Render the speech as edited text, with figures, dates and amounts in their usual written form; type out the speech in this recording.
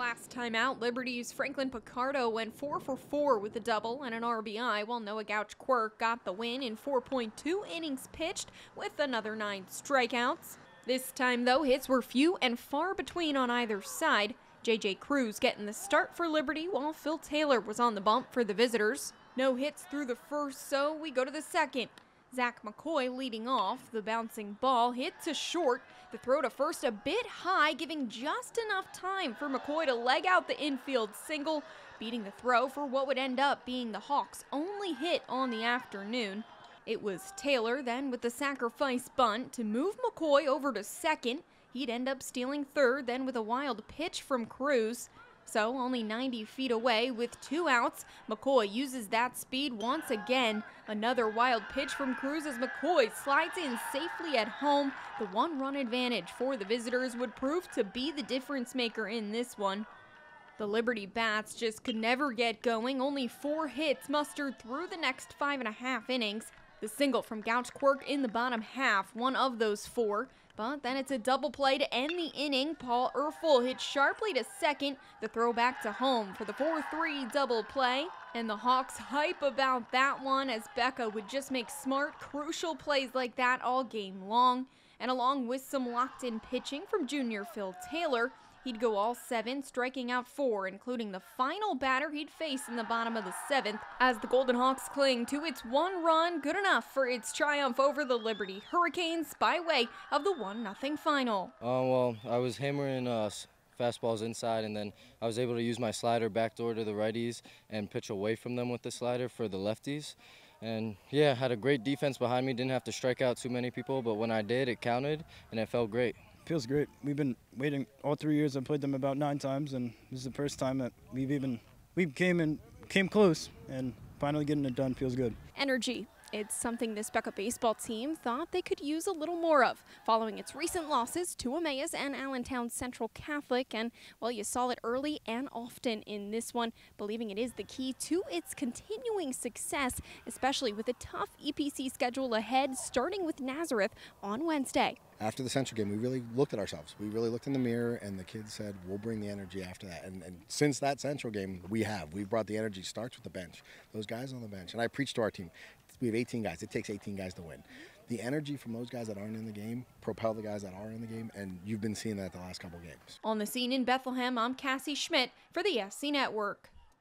last time out, Liberty's Franklin Picardo went 4 for 4 with a double and an RBI, while Noah Gouch-Quirk got the win in 4.2 innings pitched with another 9 strikeouts. This time, though, hits were few and far between on either side. J.J. Cruz getting the start for Liberty, while Phil Taylor was on the bump for the visitors. No hits through the first, so we go to the second. Zach McCoy leading off. The bouncing ball hit to short. The throw to first a bit high, giving just enough time for McCoy to leg out the infield single, beating the throw for what would end up being the Hawks' only hit on the afternoon. It was Taylor then with the sacrifice bunt to move McCoy over to second. He'd end up stealing third then with a wild pitch from Cruz. So only 90 feet away with 2 outs, McCoy uses that speed once again. Another wild pitch from Cruz as McCoy slides in safely at home. The 1-run advantage for the visitors would prove to be the difference maker in this one. The Liberty bats just could never get going. Only 4 hits mustered through the next 5.5 innings. The single from Gouch-Quirk in the bottom half, one of those 4. But then it's a double play to end the inning. Paul Erfel hit sharply to second. The throw back to home for the 4-3 double play. And the Hawks hype about that one as Becca would just make smart, crucial plays like that all game long. And along with some locked-in pitching from junior Phil Taylor, he'd go all 7, striking out 4, including the final batter he'd face in the bottom of the 7th, as the Golden Hawks cling to its 1 run, good enough for its triumph over the Liberty Hurricanes by way of the 1-0 final. Well, I was hammering fastballs inside, and then I was able to use my slider backdoor to the righties and pitch away from them with the slider for the lefties. And yeah, had a great defense behind me, didn't have to strike out too many people, but when I did, it counted, and it felt great. Feels great. We've been waiting all 3 years. I've played them about 9 times, and this is the first time that we came close, and finally getting it done feels good. Energy. It's something this Becca baseball team thought they could use a little more of, following its recent losses to Emmaus and Allentown Central Catholic. And, well, you saw it early and often in this one, believing it is the key to its continuing success, especially with a tough EPC schedule ahead, starting with Nazareth on Wednesday. After the Central game, we really looked at ourselves. We really looked in the mirror, and the kids said, we'll bring the energy after that. And since that Central game, we've brought the energy. Starts with the bench. Those guys on the bench. And I preach to our team. We have 18 guys. It takes 18 guys to win. The energy from those guys that aren't in the game propel the guys that are in the game, and you've been seeing that the last couple games. On the scene in Bethlehem, I'm Cassie Schmidt for the SC Network.